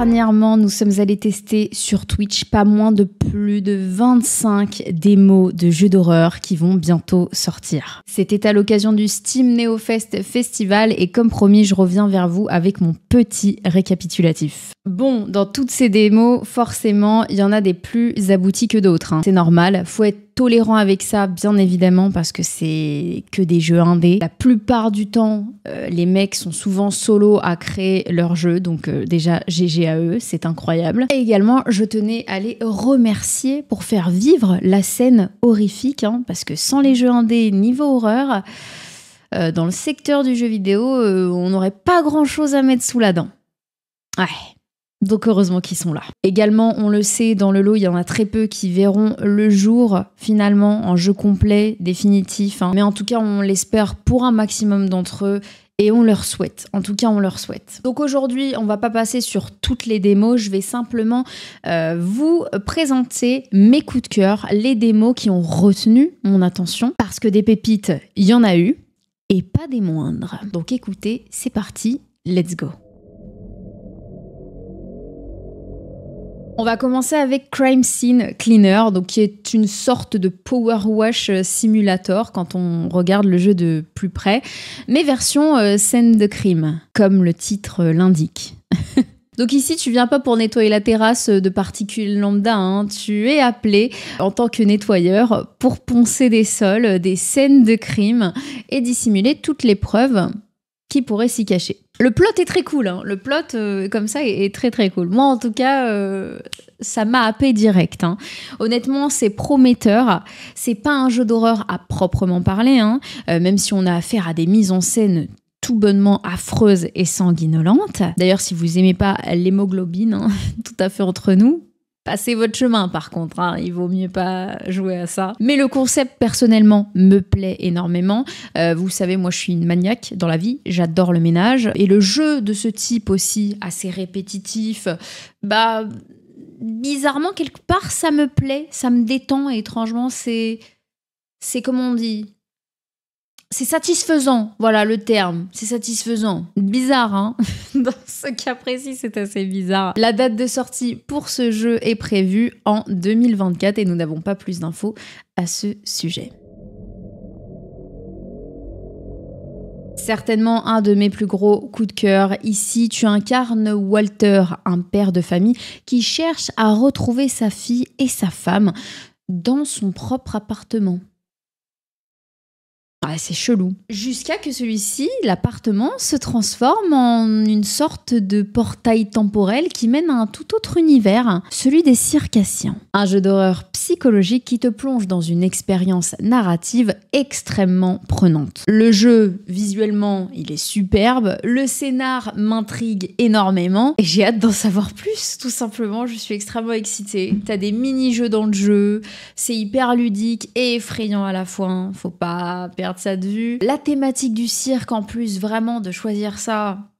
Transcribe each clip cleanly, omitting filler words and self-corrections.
Dernièrement, nous sommes allés tester sur Twitch pas moins de plus de 25 démos de jeux d'horreur qui vont bientôt sortir. C'était à l'occasion du Steam NeoFest Festival et comme promis, je reviens vers vous avec mon petit récapitulatif. Bon, dans toutes ces démos, forcément, il y en a des plus aboutis que d'autres. C'est normal, faut être tolérant avec ça, bien évidemment, parce que c'est que des jeux indés. La plupart du temps, les mecs sont souvent solo à créer leurs jeux, donc déjà GG à eux, c'est incroyable. Et également, je tenais à les remercier pour faire vivre la scène horrifique, parce que sans les jeux indés niveau horreur, dans le secteur du jeu vidéo, on n'aurait pas grand-chose à mettre sous la dent. Ouais. Donc heureusement qu'ils sont là. Également, on le sait, dans le lot, il y en a très peu qui verront le jour finalement en jeu complet, définitif. Mais en tout cas, on l'espère pour un maximum d'entre eux et on leur souhaite. En tout cas, on leur souhaite. Donc aujourd'hui, on va pas passer sur toutes les démos. Je vais simplement vous présenter mes coups de cœur, les démos qui ont retenu mon attention. Parce que des pépites, il y en a eu et pas des moindres. Donc écoutez, c'est parti, let's go. On va commencer avec Crime Scene Cleaner, donc qui est une sorte de Power Wash Simulator quand on regarde le jeu de plus près, mais version scène de crime, comme le titre l'indique. Donc ici, tu viens pas pour nettoyer la terrasse de particules lambda, tu es appelé en tant que nettoyeur pour poncer des sols, des scènes de crime et dissimuler toutes les preuves qui pourraient s'y cacher. Le plot est très cool, le plot comme ça est très très cool. Moi en tout cas, ça m'a happé direct. Honnêtement, c'est prometteur. C'est pas un jeu d'horreur à proprement parler, même si on a affaire à des mises en scène tout bonnement affreuses et sanguinolentes. D'ailleurs, si vous aimez pas l'hémoglobine, tout à fait entre nous, passez votre chemin par contre, il vaut mieux pas jouer à ça. Mais le concept personnellement me plaît énormément. Vous savez, moi je suis une maniaque dans la vie, j'adore le ménage. Et le jeu de ce type aussi, assez répétitif, bizarrement quelque part ça me plaît, ça me détend et étrangement c'est comment on dit ? C'est satisfaisant, voilà le terme, c'est satisfaisant. Bizarre, Dans ce cas précis, c'est assez bizarre. La date de sortie pour ce jeu est prévue en 2024 et nous n'avons pas plus d'infos à ce sujet. Certainement un de mes plus gros coups de cœur. Ici, tu incarnes Walter, un père de famille qui cherche à retrouver sa fille et sa femme dans son propre appartement. Ah, c'est chelou. Jusqu'à que celui-ci, l'appartement, se transforme en une sorte de portail temporel qui mène à un tout autre univers, celui des Circassiens. Un jeu d'horreur psychologique qui te plonge dans une expérience narrative extrêmement prenante. Le jeu, visuellement, il est superbe. Le scénar m'intrigue énormément. Et j'ai hâte d'en savoir plus, tout simplement. Je suis extrêmement excitée. T'as des mini-jeux dans le jeu. C'est hyper ludique et effrayant à la fois. Faut pas perdre ça de vue. La thématique du cirque, en plus, vraiment, de choisir ça,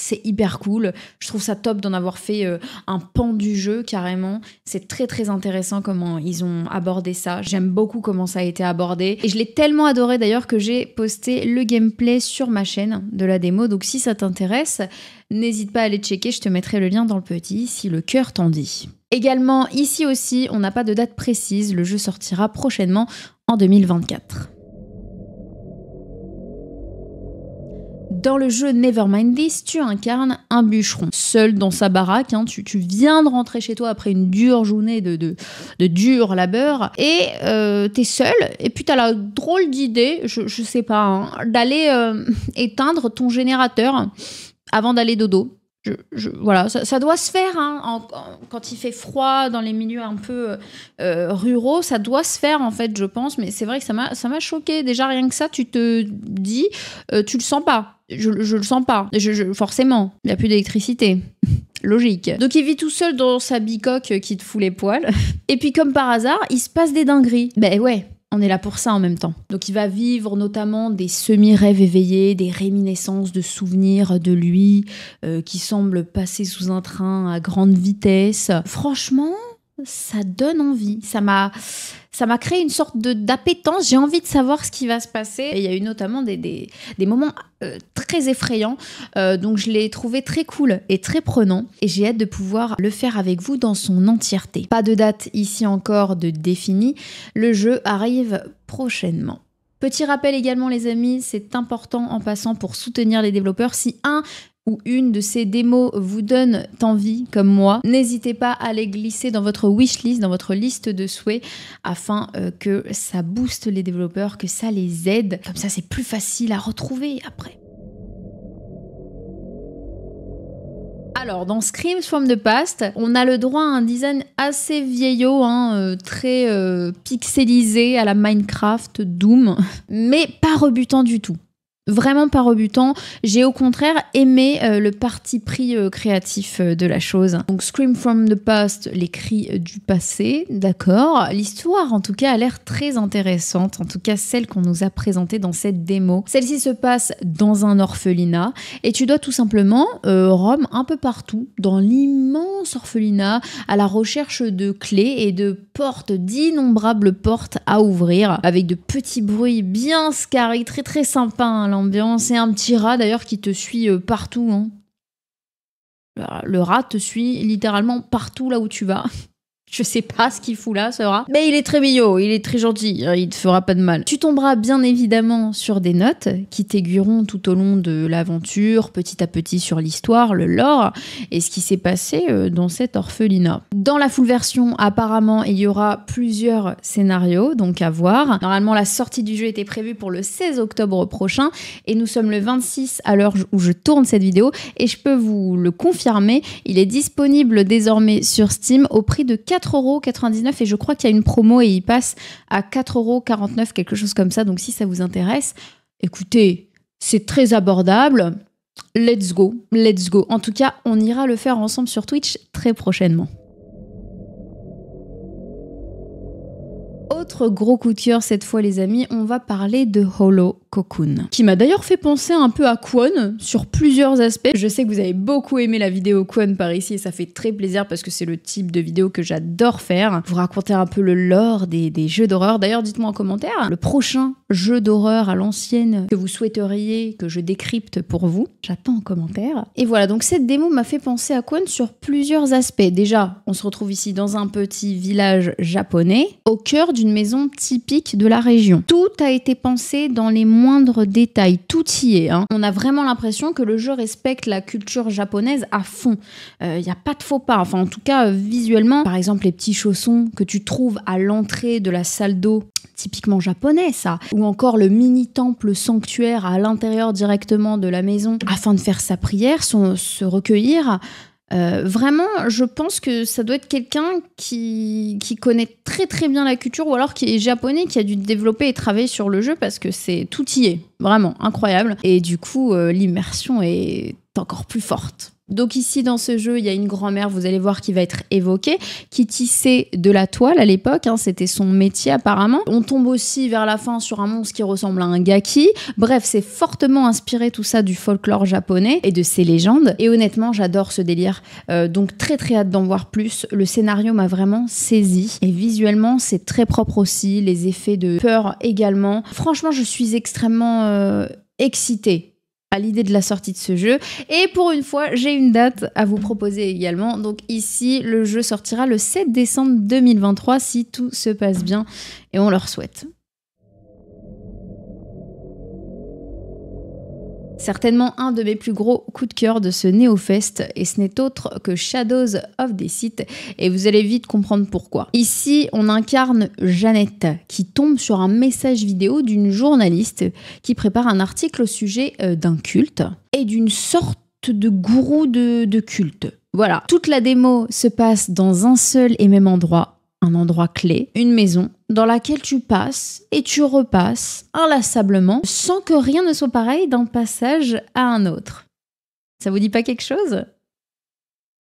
c'est hyper cool. Je trouve ça top d'en avoir fait un pan du jeu, carrément. C'est très, très intéressant comment ils ont abordé ça. J'aime beaucoup comment ça a été abordé. Et je l'ai tellement adoré, d'ailleurs, que j'ai posté le gameplay sur ma chaîne de la démo. Donc, si ça t'intéresse, n'hésite pas à aller checker. Je te mettrai le lien dans le petit, si le cœur t'en dit. Également, ici aussi, on n'a pas de date précise. Le jeu sortira prochainement en 2024. Dans le jeu Nevermind This, tu incarnes un bûcheron, seul dans sa baraque. Tu viens de rentrer chez toi après une dure journée de dur labeur et t'es seul. Et puis t'as la drôle d'idée, je sais pas, d'aller éteindre ton générateur avant d'aller dodo. Voilà, ça doit se faire quand il fait froid dans les milieux un peu ruraux, ça doit se faire en fait, je pense, mais c'est vrai que ça m'a choqué. Déjà rien que ça, tu te dis, tu le sens pas. Je le sens pas. Forcément, il n'y a plus d'électricité. Logique. Donc il vit tout seul dans sa bicoque qui te fout les poils. Et puis comme par hasard, il se passe des dingueries. Ben ouais. On est là pour ça en même temps. Donc il va vivre notamment des semi-rêves éveillés, des réminiscences de souvenirs de lui qui semblent passer sous un train à grande vitesse. Franchement, ça donne envie. Ça m'a créé une sorte d'appétence. J'ai envie de savoir ce qui va se passer. Et il y a eu notamment des moments très effrayants. Donc je l'ai trouvé très cool et très prenant. Et j'ai hâte de pouvoir le faire avec vous dans son entièreté. Pas de date ici encore de définie. Le jeu arrive prochainement. Petit rappel également les amis, c'est important en passant pour soutenir les développeurs. Si un ou une de ces démos vous donne envie, comme moi, n'hésitez pas à les glisser dans votre wishlist, dans votre liste de souhaits, afin que ça booste les développeurs, que ça les aide. Comme ça, c'est plus facile à retrouver après. Alors, dans Screams from the Past, on a le droit à un design assez vieillot, très pixelisé à la Minecraft, Doom, mais pas rebutant du tout. Vraiment pas rebutant. J'ai au contraire aimé le parti pris créatif de la chose. Donc Scream from the Past, les cris du passé, d'accord. L'histoire en tout cas a l'air très intéressante, en tout cas celle qu'on nous a présentée dans cette démo. Celle-ci se passe dans un orphelinat et tu dois tout simplement roam un peu partout dans l'immense orphelinat à la recherche de clés et de portes, d'innombrables portes à ouvrir avec de petits bruits bien scary, très très sympa l'ambiance, et un petit rat d'ailleurs qui te suit partout. Hein. Le rat te suit littéralement partout là où tu vas. Je sais pas ce qu'il fout là, ce rat. Mais il est très mignon, il est très gentil, il te fera pas de mal. Tu tomberas bien évidemment sur des notes qui t'aiguilleront tout au long de l'aventure, petit à petit sur l'histoire, le lore, et ce qui s'est passé dans cet orphelinat. Dans la full version, apparemment, il y aura plusieurs scénarios, donc à voir. Normalement, la sortie du jeu était prévue pour le 16 octobre prochain, et nous sommes le 26 à l'heure où je tourne cette vidéo, et je peux vous le confirmer, il est disponible désormais sur Steam au prix de 4,99 € et je crois qu'il y a une promo et il passe à 4,49 €, quelque chose comme ça. Donc si ça vous intéresse, écoutez, c'est très abordable. Let's go, let's go. En tout cas, on ira le faire ensemble sur Twitch très prochainement. Autre gros coup de cœur cette fois les amis, on va parler de Hollow Cocoon, qui m'a d'ailleurs fait penser un peu à Kwon sur plusieurs aspects. Je sais que vous avez beaucoup aimé la vidéo Kwon par ici et ça fait très plaisir parce que c'est le type de vidéo que j'adore faire. Vous raconter un peu le lore des jeux d'horreur. D'ailleurs, dites-moi en commentaire le prochain jeu d'horreur à l'ancienne que vous souhaiteriez que je décrypte pour vous. J'attends en commentaire. Et voilà, donc cette démo m'a fait penser à Kwon sur plusieurs aspects. Déjà, on se retrouve ici dans un petit village japonais, au cœur d'une maison typique de la région. Tout a été pensé dans les moindres détails, tout y est. Hein. On a vraiment l'impression que le jeu respecte la culture japonaise à fond. Il n'y a pas de faux pas, enfin en tout cas visuellement. Par exemple les petits chaussons que tu trouves à l'entrée de la salle d'eau, typiquement japonais ça. Ou encore le mini-temple sanctuaire à l'intérieur directement de la maison afin de faire sa prière, se recueillir. Vraiment, je pense que ça doit être quelqu'un qui connaît très très bien la culture ou alors qui est japonais, qui a dû développer et travailler sur le jeu parce que tout y est, vraiment incroyable. Et du coup, l'immersion est encore plus forte. Donc ici, dans ce jeu, il y a une grand-mère, vous allez voir, qui va être évoquée, qui tissait de la toile à l'époque, hein, c'était son métier apparemment. On tombe aussi vers la fin sur un monstre qui ressemble à un gaki. Bref, c'est fortement inspiré tout ça du folklore japonais et de ses légendes. Et honnêtement, j'adore ce délire. Donc très très hâte d'en voir plus. Le scénario m'a vraiment saisi. Et visuellement, c'est très propre aussi. Les effets de peur également. Franchement, je suis extrêmement excitée à l'idée de la sortie de ce jeu. Et pour une fois, j'ai une date à vous proposer également. Donc ici, le jeu sortira le 7 décembre 2023 si tout se passe bien et on leur souhaite. Certainement un de mes plus gros coups de cœur de ce NeoFest, et ce n'est autre que Shadows of Deceit, et vous allez vite comprendre pourquoi. Ici, on incarne Jeannette, qui tombe sur un message vidéo d'une journaliste qui prépare un article au sujet d'un culte et d'une sorte de gourou de culte. Voilà, toute la démo se passe dans un seul et même endroit, un endroit clé, une maison, dans laquelle tu passes et tu repasses inlassablement sans que rien ne soit pareil d'un passage à un autre. Ça vous dit pas quelque chose ?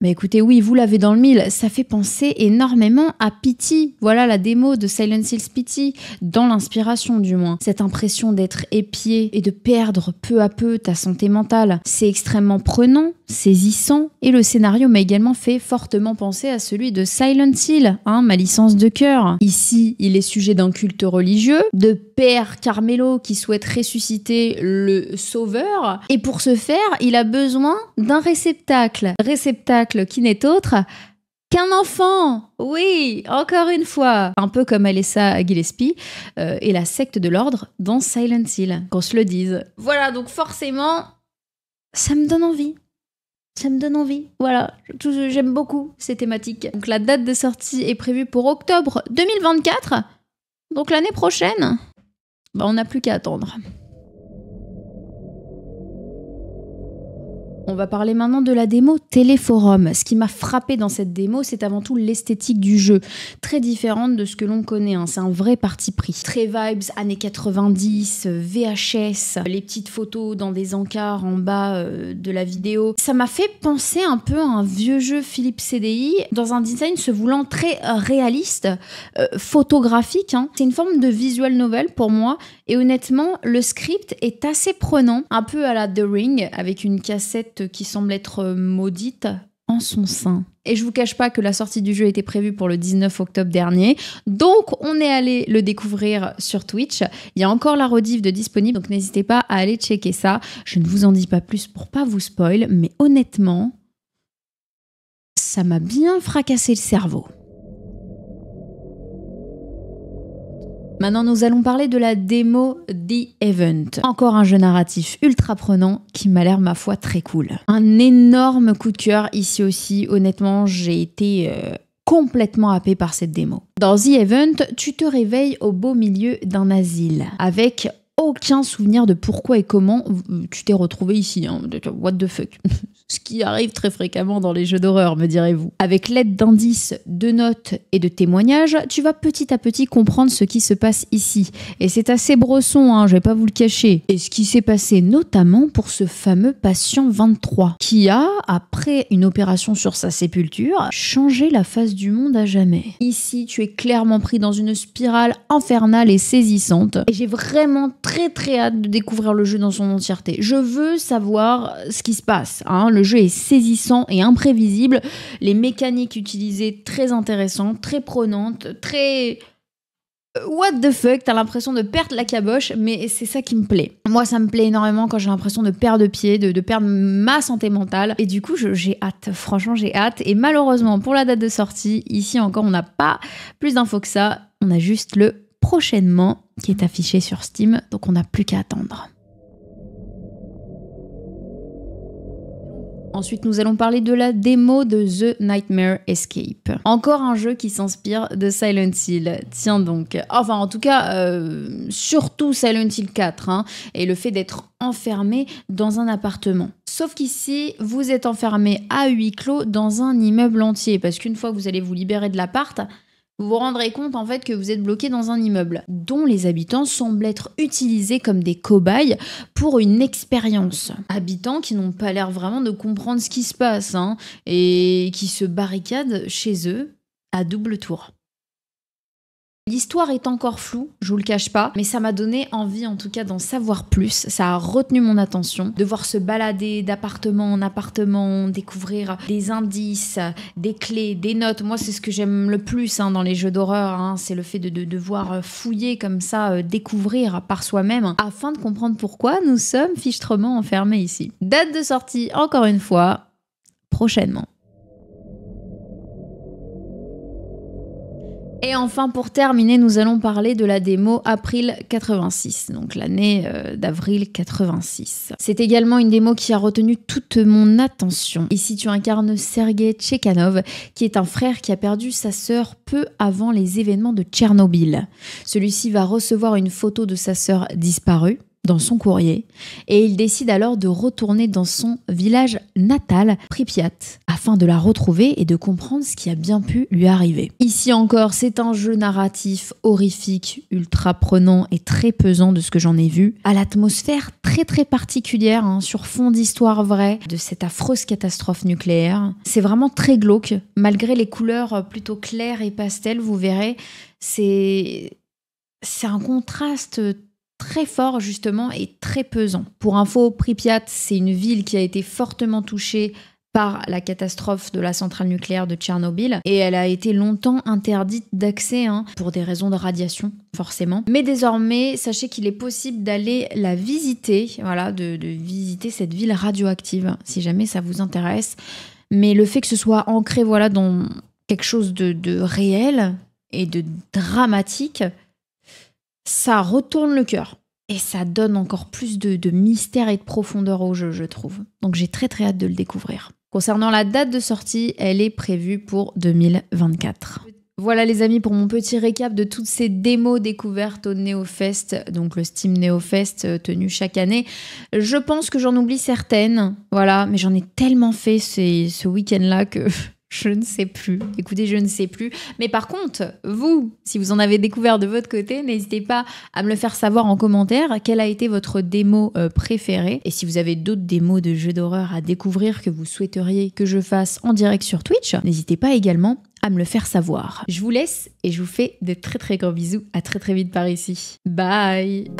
Bah écoutez, oui, vous l'avez dans le mille, ça fait penser énormément à Pity. Voilà la démo de Silent Hills Pity, dans l'inspiration du moins. Cette impression d'être épié et de perdre peu à peu ta santé mentale. C'est extrêmement prenant, saisissant, et le scénario m'a également fait fortement penser à celui de Silent Hill, ma licence de cœur. Ici, il est sujet d'un culte religieux, de Père Carmelo qui souhaite ressusciter le sauveur, et pour ce faire, il a besoin d'un réceptacle qui n'est autre qu'un enfant. Oui, encore une fois. Un peu comme Alessa Gillespie et la secte de l'ordre dans Silent Hill, qu'on se le dise. Voilà, donc forcément, ça me donne envie. Ça me donne envie. Voilà, j'aime beaucoup ces thématiques. Donc la date de sortie est prévue pour octobre 2024. Donc l'année prochaine, on n'a plus qu'à attendre. On va parler maintenant de la démo Téléforum. Ce qui m'a frappé dans cette démo, c'est avant tout l'esthétique du jeu. Très différente de ce que l'on connaît, C'est un vrai parti pris. Très vibes années 90, VHS, les petites photos dans des encarts en bas de la vidéo. Ça m'a fait penser un peu à un vieux jeu Philips CDI, dans un design se voulant très réaliste, photographique. C'est une forme de visual novel pour moi. Et honnêtement, le script est assez prenant, un peu à la The Ring, avec une cassette qui semble être maudite en son sein. Et je vous cache pas que la sortie du jeu était prévue pour le 19 octobre dernier, donc on est allé le découvrir sur Twitch. Il y a encore la rediff de disponible, donc n'hésitez pas à aller checker ça. Je ne vous en dis pas plus pour pas vous spoil, mais honnêtement, ça m'a bien fracassé le cerveau. Maintenant, nous allons parler de la démo The Event. Encore un jeu narratif ultra prenant qui m'a l'air, ma foi, très cool. Un énorme coup de cœur ici aussi. Honnêtement, j'ai été complètement happée par cette démo. Dans The Event, tu te réveilles au beau milieu d'un asile avec aucun souvenir de pourquoi et comment tu t'es retrouvé ici. What the fuck. Ce qui arrive très fréquemment dans les jeux d'horreur, me direz-vous. Avec l'aide d'indices, de notes et de témoignages, tu vas petit à petit comprendre ce qui se passe ici. Et c'est assez bresson, je vais pas vous le cacher. Et ce qui s'est passé notamment pour ce fameux patient 23, qui a, après une opération sur sa sépulture, changé la face du monde à jamais. Ici, tu es clairement pris dans une spirale infernale et saisissante. Et j'ai vraiment très hâte de découvrir le jeu dans son entièreté. Je veux savoir ce qui se passe, Le jeu est saisissant et imprévisible. Les mécaniques utilisées très intéressantes, très prenantes, très... What the fuck, t'as l'impression de perdre la caboche, mais c'est ça qui me plaît. Moi, ça me plaît énormément quand j'ai l'impression de perdre pied, de perdre ma santé mentale. Et du coup, j'ai hâte. Franchement, j'ai hâte. Et malheureusement, pour la date de sortie, ici encore, on n'a pas plus d'infos que ça. On a juste le prochainement qui est affiché sur Steam, donc on n'a plus qu'à attendre. Ensuite, nous allons parler de la démo de The Nightmare Escape. Encore un jeu qui s'inspire de Silent Hill. Tiens donc. Enfin, en tout cas, surtout Silent Hill 4, et le fait d'être enfermé dans un appartement. Sauf qu'ici, vous êtes enfermé à huis clos dans un immeuble entier, parce qu'une fois que vous allez vous libérer de l'appart, vous vous rendrez compte en fait que vous êtes bloqué dans un immeuble dont les habitants semblent être utilisés comme des cobayes pour une expérience. Habitants qui n'ont pas l'air vraiment de comprendre ce qui se passe et qui se barricadent chez eux à double tour. L'histoire est encore floue, je vous le cache pas, mais ça m'a donné envie en tout cas d'en savoir plus. Ça a retenu mon attention, de voir se balader d'appartement en appartement, découvrir des indices, des clés, des notes. Moi, c'est ce que j'aime le plus dans les jeux d'horreur, c'est le fait de devoir fouiller comme ça, découvrir par soi-même, afin de comprendre pourquoi nous sommes fichtrement enfermés ici. Date de sortie, encore une fois, prochainement. Et enfin, pour terminer, nous allons parler de la démo April 86, donc l'année d'avril 86. C'est également une démo qui a retenu toute mon attention. Ici, tu incarnes Sergei Tchekhanov, qui est un frère qui a perdu sa sœur peu avant les événements de Tchernobyl. Celui-ci va recevoir une photo de sa sœur disparue dans son courrier, et il décide alors de retourner dans son village natal, Pripyat, afin de la retrouver et de comprendre ce qui a bien pu lui arriver. Ici encore, c'est un jeu narratif horrifique, ultra prenant et très pesant de ce que j'en ai vu, à l'atmosphère très très très particulière hein, sur fond d'histoire vraie de cette affreuse catastrophe nucléaire. C'est vraiment très glauque, malgré les couleurs plutôt claires et pastel, vous verrez, c'est un contraste très fort justement et très pesant. Pour info, Pripyat, c'est une ville qui a été fortement touchée par la catastrophe de la centrale nucléaire de Tchernobyl et elle a été longtemps interdite d'accès pour des raisons de radiation forcément. Mais désormais, sachez qu'il est possible d'aller la visiter, voilà, de visiter cette ville radioactive si jamais ça vous intéresse. Mais le fait que ce soit ancré voilà, dans quelque chose de réel et de dramatique, ça retourne le cœur. Et ça donne encore plus de mystère et de profondeur au jeu, je trouve. Donc j'ai très très hâte de le découvrir. Concernant la date de sortie, elle est prévue pour 2024. Voilà les amis pour mon petit récap de toutes ces démos découvertes au NeoFest, donc le Steam NeoFest tenu chaque année. Je pense que j'en oublie certaines, voilà, mais j'en ai tellement fait ce week-end-là que... Je ne sais plus. Écoutez, je ne sais plus. Mais par contre, vous, si vous en avez découvert de votre côté, n'hésitez pas à me le faire savoir en commentaire. Quelle a été votre démo préférée? Et si vous avez d'autres démos de jeux d'horreur à découvrir que vous souhaiteriez que je fasse en direct sur Twitch, n'hésitez pas également à me le faire savoir. Je vous laisse et je vous fais de très très gros bisous. À très très vite par ici. Bye!